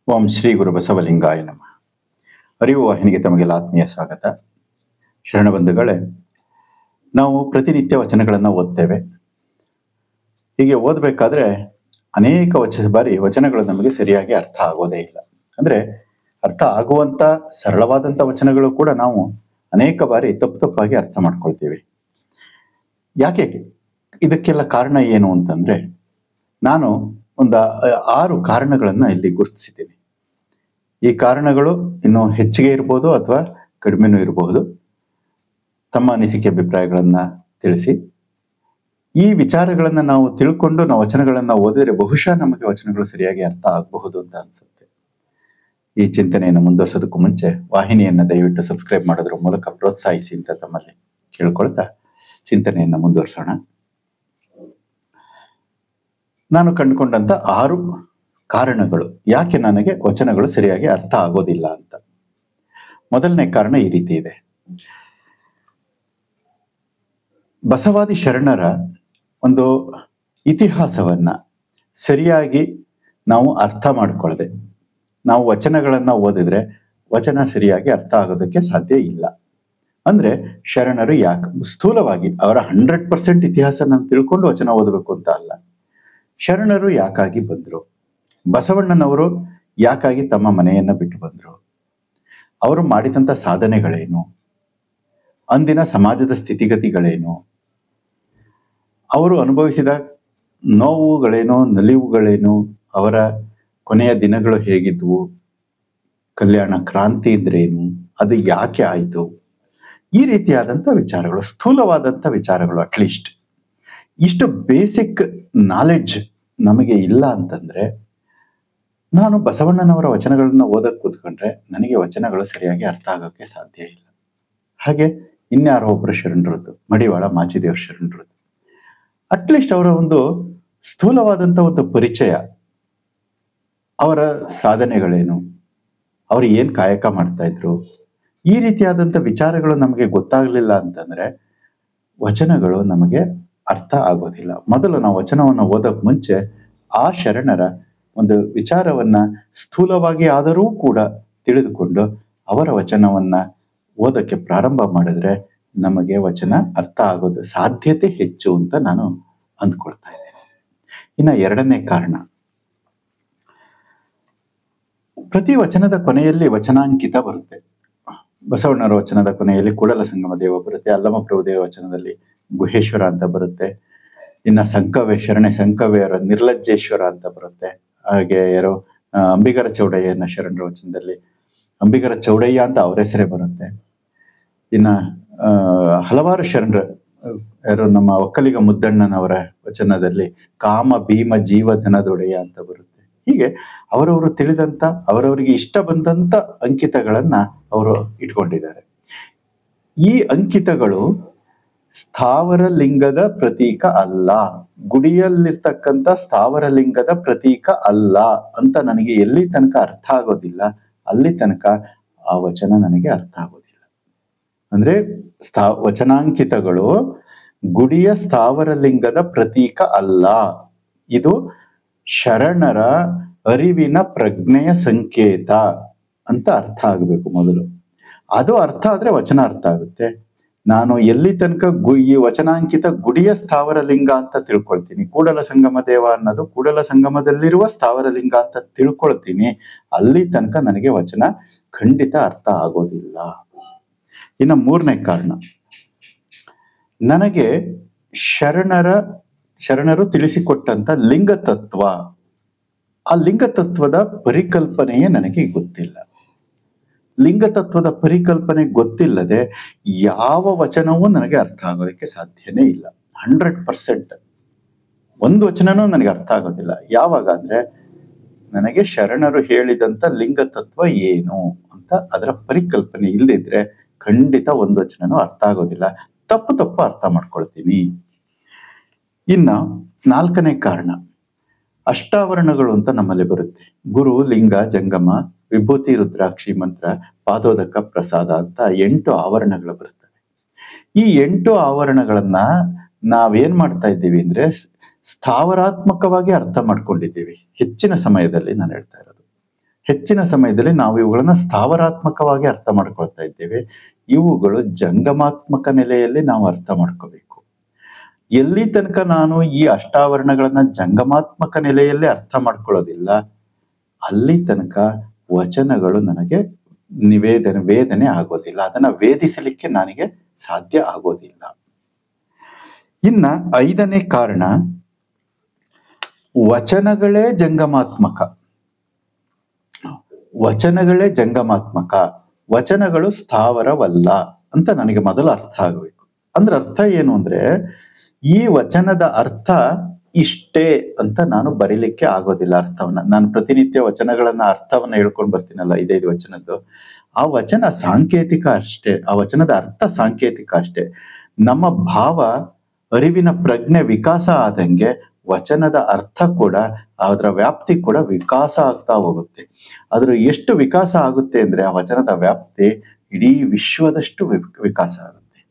ಓಂ ಶ್ರೀ ಗುರು ಬಸವಲಿಂಗಾಯ ನಮಃ. ಅರಿವು ವಾಹಿನಿಗೆ ತಮಗೆಲ್ಲ ಆತ್ಮೀಯ ಸ್ವಾಗತ. ಶರಣಬಂಧುಗಳೇ, ನಾವು ಪ್ರತಿನಿತ್ಯ ವಚನಗಳನ್ನು ಓದ್ತೇವೆ. ಹೀಗೆ ಓದಬೇಕಾದ್ರೆ ಅನೇಕ ಬಾರಿ ವಚನಗಳು ನಮಗೆ ಸರಿಯಾಗಿ ಅರ್ಥ ಆಗೋದೇ ಇಲ್ಲ. ಅಂದ್ರೆ ಅರ್ಥ ಆಗುವಂತ ಸರಳವಾದಂಥ ವಚನಗಳು ಕೂಡ ನಾವು ಅನೇಕ ಬಾರಿ ತಪ್ಪಾಗಿ ಅರ್ಥ ಮಾಡ್ಕೊಳ್ತೀವಿ. ಯಾಕೆ? ಇದಕ್ಕೆಲ್ಲ ಕಾರಣ ಏನು ಅಂತಂದ್ರೆ, ನಾನು ಒಂದು 6 ಕಾರಣಗಳನ್ನ ಇಲ್ಲಿ ಗುರುತಿಸಿದ್ದೀನಿ. ಈ ಕಾರಣಗಳು ಇನ್ನೂ ಹೆಚ್ಚಿಗೆ ಇರ್ಬೋದು ಅಥವಾ ಕಡಿಮೆನೂ ಇರಬಹುದು. ತಮ್ಮ ಅನಿಸಿಕೆ ಅಭಿಪ್ರಾಯಗಳನ್ನ ತಿಳಿಸಿ. ಈ ವಿಚಾರಗಳನ್ನ ನಾವು ತಿಳ್ಕೊಂಡು ನಾವು ವಚನಗಳನ್ನ ಓದಿದ್ರೆ ಬಹುಶಃ ನಮಗೆ ವಚನಗಳು ಸರಿಯಾಗಿ ಅರ್ಥ ಆಗಬಹುದು ಅಂತ ಅನ್ಸುತ್ತೆ. ಈ ಚಿಂತನೆಯನ್ನು ಮುಂದುವರಿಸೋದಕ್ಕೂ ಮುಂಚೆ ವಾಹಿನಿಯನ್ನ ದಯವಿಟ್ಟು ಸಬ್ಸ್ಕ್ರೈಬ್ ಮಾಡೋದ್ರ ಮೂಲಕ ಪ್ರೋತ್ಸಾಹಿಸಿ ಅಂತ ತಮ್ಮಲ್ಲಿ ಕೇಳ್ಕೊಳ್ತಾ ಚಿಂತನೆಯನ್ನ ಮುಂದುವರಿಸೋಣ. ನಾನು ಕಂಡುಕೊಂಡಂತ 6 ಕಾರಣಗಳು ಯಾಕೆ ನನಗೆ ವಚನಗಳು ಸರಿಯಾಗಿ ಅರ್ಥ ಆಗೋದಿಲ್ಲ ಅಂತ. ಮೊದಲನೇ ಕಾರಣ ಈ ರೀತಿ ಇದೆ. ಬಸವಾದಿ ಶರಣರ ಒಂದು ಇತಿಹಾಸವನ್ನ ಸರಿಯಾಗಿ ನಾವು ಅರ್ಥ ಮಾಡ್ಕೊಳ್ಳದೆ ನಾವು ವಚನಗಳನ್ನ ಓದಿದ್ರೆ ವಚನ ಸರಿಯಾಗಿ ಅರ್ಥ ಆಗೋದಕ್ಕೆ ಸಾಧ್ಯ ಇಲ್ಲ. ಅಂದ್ರೆ ಶರಣರು ಯಾಕೆ ಸ್ಥೂಲವಾಗಿ ಅವರ 100% ಇತಿಹಾಸ ನಾನು ತಿಳ್ಕೊಂಡು ವಚನ ಓದಬೇಕು ಅಂತ ಅಲ್ಲ. ಶರಣರು ಯಾಕಾಗಿ ಬಂದ್ರು, ಬಸವಣ್ಣನವರು ಯಾಕಾಗಿ ತಮ್ಮ ಮನೆಯನ್ನ ಬಿಟ್ಟು ಬಂದ್ರು, ಅವರು ಮಾಡಿದಂಥ ಸಾಧನೆಗಳೇನು, ಅಂದಿನ ಸಮಾಜದ ಸ್ಥಿತಿಗತಿಗಳೇನು, ಅವರು ಅನುಭವಿಸಿದ ನೋವುಗಳೇನು, ನಲಿವುಗಳೇನು, ಅವರ ಕೊನೆಯ ದಿನಗಳು ಹೇಗಿದ್ವು, ಕಲ್ಯಾಣ ಕ್ರಾಂತಿ ಅಂದ್ರೇನು, ಅದು ಯಾಕೆ ಆಯ್ತು, ಈ ರೀತಿಯಾದಂಥ ವಿಚಾರಗಳು, ಸ್ಥೂಲವಾದಂಥ ವಿಚಾರಗಳು. ಅಟ್ಲೀಸ್ಟ್ ಇಷ್ಟು ಬೇಸಿಕ್ ನಾಲೆಡ್ಜ್ ನಮಗೆ ಇಲ್ಲ ಅಂತಂದ್ರೆ ನಾನು ಬಸವಣ್ಣನವರ ವಚನಗಳನ್ನ ಓದಕ್ ಕೂತ್ಕೊಂಡ್ರೆ ನನಗೆ ವಚನಗಳು ಸರಿಯಾಗಿ ಅರ್ಥ ಆಗೋಕ್ಕೆ ಸಾಧ್ಯ ಇಲ್ಲ. ಹಾಗೆ ಇನ್ಯಾರೋ ಒಬ್ಬರು ಶರಣರದ್ದು, ಮಡಿವಾಳ ಮಾಚಿದೇವ್ರ ಶರಣರದ್ದು. ಅಟ್ಲೀಸ್ಟ್ ಅವರ ಒಂದು ಸ್ಥೂಲವಾದಂಥ ಒಂದು ಪರಿಚಯ, ಅವರ ಸಾಧನೆಗಳೇನು, ಅವರು ಏನ್ ಕಾಯಕ ಮಾಡ್ತಾ ಇದ್ರು, ಈ ರೀತಿಯಾದಂಥ ವಿಚಾರಗಳು ನಮಗೆ ಗೊತ್ತಾಗ್ಲಿಲ್ಲ ಅಂತಂದ್ರೆ ವಚನಗಳು ನಮಗೆ ಅರ್ಥ ಆಗೋದಿಲ್ಲ. ಮೊದಲು ನಾವು ವಚನವನ್ನು ಓದಕ್ ಮುಂಚೆ ಆ ಶರಣರ ಒಂದು ವಿಚಾರವನ್ನ ಸ್ಥೂಲವಾಗಿ ಆದರೂ ಕೂಡ ತಿಳಿದುಕೊಂಡು ಅವರ ವಚನವನ್ನ ಓದಕ್ಕೆ ಪ್ರಾರಂಭ ಮಾಡಿದ್ರೆ ನಮಗೆ ವಚನ ಅರ್ಥ ಆಗೋದು ಸಾಧ್ಯತೆ ಹೆಚ್ಚು ಅಂತ ನಾನು ಅಂದ್ಕೊಳ್ತಾ ಇದ್ದೇನೆ. ಇನ್ನ ಎರಡನೇ ಕಾರಣ, ಪ್ರತಿ ವಚನದ ಕೊನೆಯಲ್ಲಿ ವಚನಾಂಕಿತ ಬರುತ್ತೆ. ಬಸವಣ್ಣರ ವಚನದ ಕೊನೆಯಲ್ಲಿ ಕೂಡಲ ಸಂಗಮ ದೇವ ಬರುತ್ತೆ, ಅಲ್ಲಮ ಪ್ರಭುದೇವ ವಚನದಲ್ಲಿ ಗುಹೇಶ್ವರ ಅಂತ ಬರುತ್ತೆ, ಇನ್ನ ಶರಣೆ ಸಂಕವೇರ ನಿರ್ಲಜ್ಜೇಶ್ವರ ಅಂತ ಬರುತ್ತೆ. ಹಾಗೆ ಯಾರೋ ಅಂಬಿಗರ ಚೌಡಯ್ಯನ ಶರಣರ ವಚನದಲ್ಲಿ ಅಂಬಿಗರ ಚೌಡಯ್ಯ ಅಂತ ಅವ್ರ ಹೆಸರೇ ಬರುತ್ತೆ. ಇನ್ನ ಹಲವಾರು ಶರಣರ, ಯಾರು ನಮ್ಮ ಒಕ್ಕಲಿಗ ಮುದ್ದಣ್ಣನವರ ವಚನದಲ್ಲಿ ಕಾಮ ಭೀಮ ಜೀವಧನದೊಡೆಯ ಅಂತ ಬರುತ್ತೆ. ಹೀಗೆ ಅವರವರು ತಿಳಿದಂತ, ಅವರವರಿಗೆ ಇಷ್ಟ ಬಂದಂತ ಅಂಕಿತಗಳನ್ನ ಅವರು ಇಟ್ಕೊಂಡಿದ್ದಾರೆ. ಈ ಅಂಕಿತಗಳು ಸ್ಥಾವರ ಲಿಂಗದ ಪ್ರತೀಕ ಅಲ್ಲ, ಗುಡಿಯಲ್ಲಿರ್ತಕ್ಕಂಥ ಸ್ಥಾವರ ಲಿಂಗದ ಪ್ರತೀಕ ಅಲ್ಲ ಅಂತ ನನಗೆ ಎಲ್ಲಿ ತನಕ ಅರ್ಥ ಆಗೋದಿಲ್ಲ ಅಲ್ಲಿ ತನಕ ಆ ವಚನ ನನಗೆ ಅರ್ಥ ಆಗೋದಿಲ್ಲ. ಅಂದ್ರೆ ವಚನಾಂಕಿತಗಳು ಗುಡಿಯ ಸ್ಥಾವರ ಲಿಂಗದ ಪ್ರತೀಕ ಅಲ್ಲ, ಇದು ಶರಣರ ಅರಿವಿನ ಪ್ರಜ್ಞೆಯ ಸಂಕೇತ ಅಂತ ಅರ್ಥ ಆಗಬೇಕು ಮೊದಲು. ಅದು ಅರ್ಥ ಆದ್ರೆ ವಚನ ಅರ್ಥ ಆಗುತ್ತೆ. ನಾನು ಎಲ್ಲಿ ತನಕ ಈ ವಚನಾಂಕಿತ ಗುಡಿಯ ಸ್ಥಾವರ ಲಿಂಗ ಅಂತ ತಿಳ್ಕೊಳ್ತೀನಿ, ಕೂಡಲ ಸಂಗಮ ದೇವ ಅನ್ನೋದು ಕೂಡಲ ಸಂಗಮದಲ್ಲಿರುವ ಸ್ಥಾವರ ಲಿಂಗ ಅಂತ ತಿಳ್ಕೊಳ್ತೀನಿ, ಅಲ್ಲಿ ತನಕ ನನಗೆ ವಚನ ಖಂಡಿತ ಅರ್ಥ ಆಗೋದಿಲ್ಲ. ಇನ್ನು ಮೂರನೇ ಕಾರಣ, ನನಗೆ ಶರಣರು ತಿಳಿಸಿಕೊಟ್ಟಂತ ಲಿಂಗ ತತ್ವ, ಆ ಲಿಂಗ ತತ್ವದ ಪರಿಕಲ್ಪನೆಯೇ ನನಗೆ ಗೊತ್ತಿಲ್ಲ. ಲಿಂಗ ತತ್ವದ ಪರಿಕಲ್ಪನೆ ಗೊತ್ತಿಲ್ಲದೆ ಯಾವ ವಚನವೂ ನನಗೆ ಅರ್ಥ ಆಗೋದಕ್ಕೆ ಸಾಧ್ಯನೇ ಇಲ್ಲ. 100% ಒಂದು ವಚನನೂ ನನಗೆ ಅರ್ಥ ಆಗೋದಿಲ್ಲ. ಯಾವಾಗ ಅಂದ್ರೆ ನನಗೆ ಶರಣರು ಹೇಳಿದಂತ ಲಿಂಗ ತತ್ವ ಏನು ಅಂತ ಅದರ ಪರಿಕಲ್ಪನೆ ಇಲ್ಲದಿದ್ರೆ ಖಂಡಿತ ಒಂದು ವಚನನೂ ಅರ್ಥ ಆಗೋದಿಲ್ಲ. ತಪ್ಪು ಅರ್ಥ ಮಾಡ್ಕೊಳ್ತೀನಿ. ಇನ್ನ ನಾಲ್ಕನೇ ಕಾರಣ, ಅಷ್ಟಾವರಣಗಳು ಅಂತ ನಮ್ಮಲ್ಲಿ ಬರುತ್ತೆ. ಗುರು, ಲಿಂಗ, ಜಂಗಮ, ವಿಭೂತಿ, ರುದ್ರಾಕ್ಷಿ, ಮಂತ್ರ, ಪಾದೋದಕ, ಪ್ರಸಾದ ಅಂತ 8 ಆವರಣಗಳು ಬರುತ್ತವೆ. ಈ 8 ಆವರಣಗಳನ್ನ ನಾವೇನ್ ಮಾಡ್ತಾ ಇದ್ದೀವಿ ಅಂದ್ರೆ ಸ್ಥಾವರಾತ್ಮಕವಾಗಿ ಅರ್ಥ ಮಾಡ್ಕೊಂಡಿದ್ದೀವಿ ಹೆಚ್ಚಿನ ಸಮಯದಲ್ಲಿ. ನಾನು ಹೇಳ್ತಾ ಇರೋದು ಹೆಚ್ಚಿನ ಸಮಯದಲ್ಲಿ ನಾವು ಇವುಗಳನ್ನ ಸ್ಥಾವರಾತ್ಮಕವಾಗಿ ಅರ್ಥ ಮಾಡ್ಕೊಳ್ತಾ ಇದ್ದೇವೆ. ಇವುಗಳು ಜಂಗಮಾತ್ಮಕ ನೆಲೆಯಲ್ಲಿ ನಾವು ಅರ್ಥ ಮಾಡ್ಕೋಬೇಕು. ಎಲ್ಲಿ ತನಕ ನಾನು ಈ ಅಷ್ಟಾವರಣಗಳನ್ನ ಜಂಗಮಾತ್ಮಕ ನೆಲೆಯಲ್ಲಿ ಅರ್ಥ ಮಾಡ್ಕೊಳ್ಳೋದಿಲ್ಲ, ಅಲ್ಲಿ ತನಕ ವಚನಗಳು ನನಗೆ ವೇದನೆ ಆಗೋದಿಲ್ಲ, ಅದನ್ನ ವೇದಿಸಲಿಕ್ಕೆ ನನಗೆ ಸಾಧ್ಯ ಆಗೋದಿಲ್ಲ. ಇನ್ನ 5ನೇ ಕಾರಣ, ವಚನಗಳೇ ಜಂಗಮಾತ್ಮಕ. ವಚನಗಳೇ ಜಂಗಮಾತ್ಮಕ, ವಚನಗಳು ಸ್ಥಾವರವಲ್ಲ ಅಂತ ನನಗೆ ಮೊದಲು ಅರ್ಥ ಆಗಬೇಕು. ಅಂದ್ರೆ ಅರ್ಥ ಏನು ಅಂದ್ರೆ, ಈ ವಚನದ ಅರ್ಥ ಇಷ್ಟೇ ಅಂತ ನಾನು ಬರೀಲಿಕ್ಕೆ ಆಗೋದಿಲ್ಲ ಅರ್ಥವನ್ನ. ನಾನು ಪ್ರತಿನಿತ್ಯ ವಚನಗಳನ್ನ ಅರ್ಥವನ್ನ ಹೇಳ್ಕೊಂಡು ಬರ್ತೀನಲ್ಲ, 5 ವಚನದ್ದು, ಆ ವಚನ ಸಾಂಕೇತಿಕ ಅಷ್ಟೇ, ಆ ವಚನದ ಅರ್ಥ ಸಾಂಕೇತಿಕ ಅಷ್ಟೇ. ನಮ್ಮ ಭಾವ, ಅರಿವಿನ ಪ್ರಜ್ಞೆ ವಿಕಾಸ ಆದಂಗೆ ವಚನದ ಅರ್ಥ ಕೂಡ, ಅದರ ವ್ಯಾಪ್ತಿ ಕೂಡ ವಿಕಾಸ ಆಗ್ತಾ ಹೋಗುತ್ತೆ. ಅದ್ರ ಎಷ್ಟು ವಿಕಾಸ ಆಗುತ್ತೆ ಅಂದ್ರೆ, ಆ ವಚನದ ವ್ಯಾಪ್ತಿ ಇಡೀ ವಿಶ್ವದಷ್ಟು ವಿಕಾಸ ಆಗುತ್ತೆ,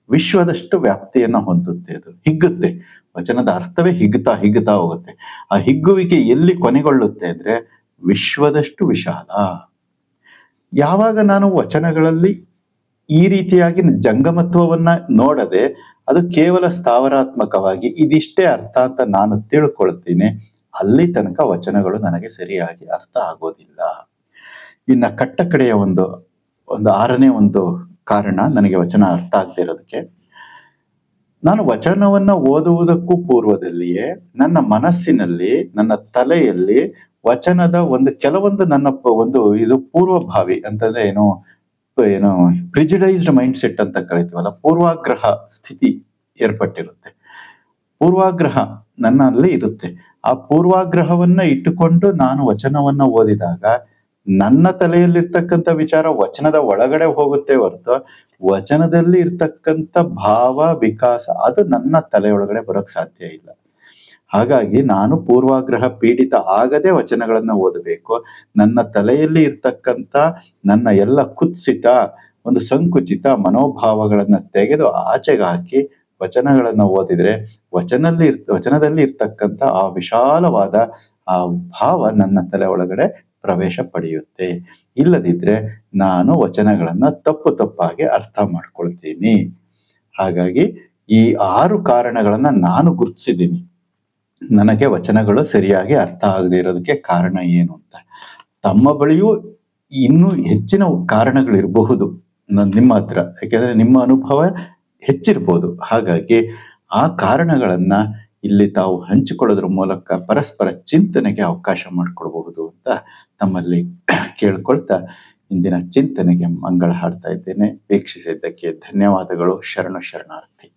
ವಿಶ್ವದಷ್ಟು ವ್ಯಾಪ್ತಿಯನ್ನ ಹೊಂದುತ್ತೆ. ಅದು ಹಿಗ್ಗುತ್ತೆ, ವಚನದ ಅರ್ಥವೇ ಹಿಗ್ಗುತ್ತಾ ಹೋಗುತ್ತೆ. ಆ ಹಿಗ್ಗುವಿಕೆ ಎಲ್ಲಿ ಕೊನೆಗೊಳ್ಳುತ್ತೆ ಅಂದ್ರೆ ವಿಶ್ವದಷ್ಟು ವಿಶಾಲ. ಯಾವಾಗ ನಾನು ವಚನಗಳಲ್ಲಿ ಈ ರೀತಿಯಾಗಿ ಜಂಗಮತ್ವವನ್ನ ನೋಡದೆ, ಅದು ಕೇವಲ ಸ್ಥಾವರಾತ್ಮಕವಾಗಿ ಇದಿಷ್ಟೇ ಅರ್ಥ ಅಂತ ನಾನು ತಿಳ್ಕೊಳ್ತೀನಿ, ಅಲ್ಲಿ ತನಕ ವಚನಗಳು ನನಗೆ ಸರಿಯಾಗಿ ಅರ್ಥ ಆಗೋದಿಲ್ಲ. ಇನ್ನ ಕಡೆಯ ಒಂದು 6ನೇ ಒಂದು ಕಾರಣ ನನಗೆ ವಚನ ಅರ್ಥ ಆಗದೆ ಇರೋದಕ್ಕೆ, ನಾನು ವಚನವನ್ನ ಓದುವುದಕ್ಕೂ ಪೂರ್ವದಲ್ಲಿಯೇ ನನ್ನ ಮನಸ್ಸಿನಲ್ಲಿ, ನನ್ನ ತಲೆಯಲ್ಲಿ ವಚನದ ಕೆಲವೊಂದು ನನ್ನ ಇದು ಪೂರ್ವಭಾವಿ ಅಂತಂದ್ರೆ ಏನು ಪ್ರಿಜುಡೈಸ್ಡ್ ಮೈಂಡ್ ಸೆಟ್ ಅಂತ ಕರಿತೀವಲ್ಲ, ಪೂರ್ವಾಗ್ರಹ ಸ್ಥಿತಿ ಏರ್ಪಟ್ಟಿರುತ್ತೆ. ಪೂರ್ವಾಗ್ರಹ ನನ್ನಲ್ಲಿ ಇರುತ್ತೆ. ಆ ಪೂರ್ವಾಗ್ರಹವನ್ನ ಇಟ್ಟುಕೊಂಡು ನಾನು ವಚನವನ್ನ ಓದಿದಾಗ ನನ್ನ ತಲೆಯಲ್ಲಿರ್ತಕ್ಕಂಥ ವಿಚಾರ ವಚನದ ಒಳಗಡೆ ಹೋಗುತ್ತೆ ಹೊರತು, ವಚನದಲ್ಲಿ ಇರ್ತಕ್ಕಂಥ ಭಾವ ವಿಕಾಸ ಅದು ನನ್ನ ತಲೆಯೊಳಗಡೆ ಬರೋಕ್ ಸಾಧ್ಯ ಇಲ್ಲ. ಹಾಗಾಗಿ ನಾನು ಪೂರ್ವಾಗ್ರಹ ಪೀಡಿತ ಆಗದೆ ವಚನಗಳನ್ನ ಓದಬೇಕು. ನನ್ನ ತಲೆಯಲ್ಲಿ ಇರ್ತಕ್ಕಂಥ ನನ್ನ ಎಲ್ಲ ಕುತ್ಸಿತ, ಸಂಕುಚಿತ ಮನೋಭಾವಗಳನ್ನ ತೆಗೆದು ಆಚೆಗೆ ಹಾಕಿ ವಚನಗಳನ್ನ ಓದಿದ್ರೆ ವಚನದಲ್ಲಿ ಇರ್ತಕ್ಕಂಥ ಆ ವಿಶಾಲವಾದ ಆ ಭಾವ ನನ್ನ ತಲೆ ಒಳಗಡೆ ಪ್ರವೇಶ ಪಡೆಯುತ್ತೆ. ಇಲ್ಲದಿದ್ರೆ ನಾನು ವಚನಗಳನ್ನ ತಪ್ಪಾಗಿ ಅರ್ಥ ಮಾಡ್ಕೊಳ್ತೀನಿ. ಹಾಗಾಗಿ ಈ 6 ಕಾರಣಗಳನ್ನ ನಾನು ಗುರುತಿಸಿದ್ದೀನಿ, ನನಗೆ ವಚನಗಳು ಸರಿಯಾಗಿ ಅರ್ಥ ಆಗದೆ ಇರೋದಕ್ಕೆ ಕಾರಣ ಏನು ಅಂತ. ತಮ್ಮ ಬಳಿಯೂ ಇನ್ನೂ ಹೆಚ್ಚಿನ ಕಾರಣಗಳಿರಬಹುದು ನಿಮ್ಮ ಹತ್ರ, ಯಾಕೆಂದ್ರೆ ನಿಮ್ಮ ಅನುಭವ ಹೆಚ್ಚಿರ್ಬೋದು. ಹಾಗಾಗಿ ಆ ಕಾರಣಗಳನ್ನ ಇಲ್ಲಿ ತಾವು ಹಂಚಿಕೊಳ್ಳೋದ್ರ ಮೂಲಕ ಪರಸ್ಪರ ಚಿಂತನೆಗೆ ಅವಕಾಶ ಮಾಡಿಕೊಡ್ಬಹುದು ಅಂತ ತಮ್ಮಲ್ಲಿ ಕೇಳ್ಕೊಳ್ತಾ ಇಂದಿನ ಚಿಂತನೆಗೆ ಮಂಗಳ ಹಾಡ್ತಾ ಇದ್ದೇನೆ. ವೀಕ್ಷಿಸಿದ್ದಕ್ಕೆ ಧನ್ಯವಾದಗಳು. ಶರಣಾರ್ಥಿ.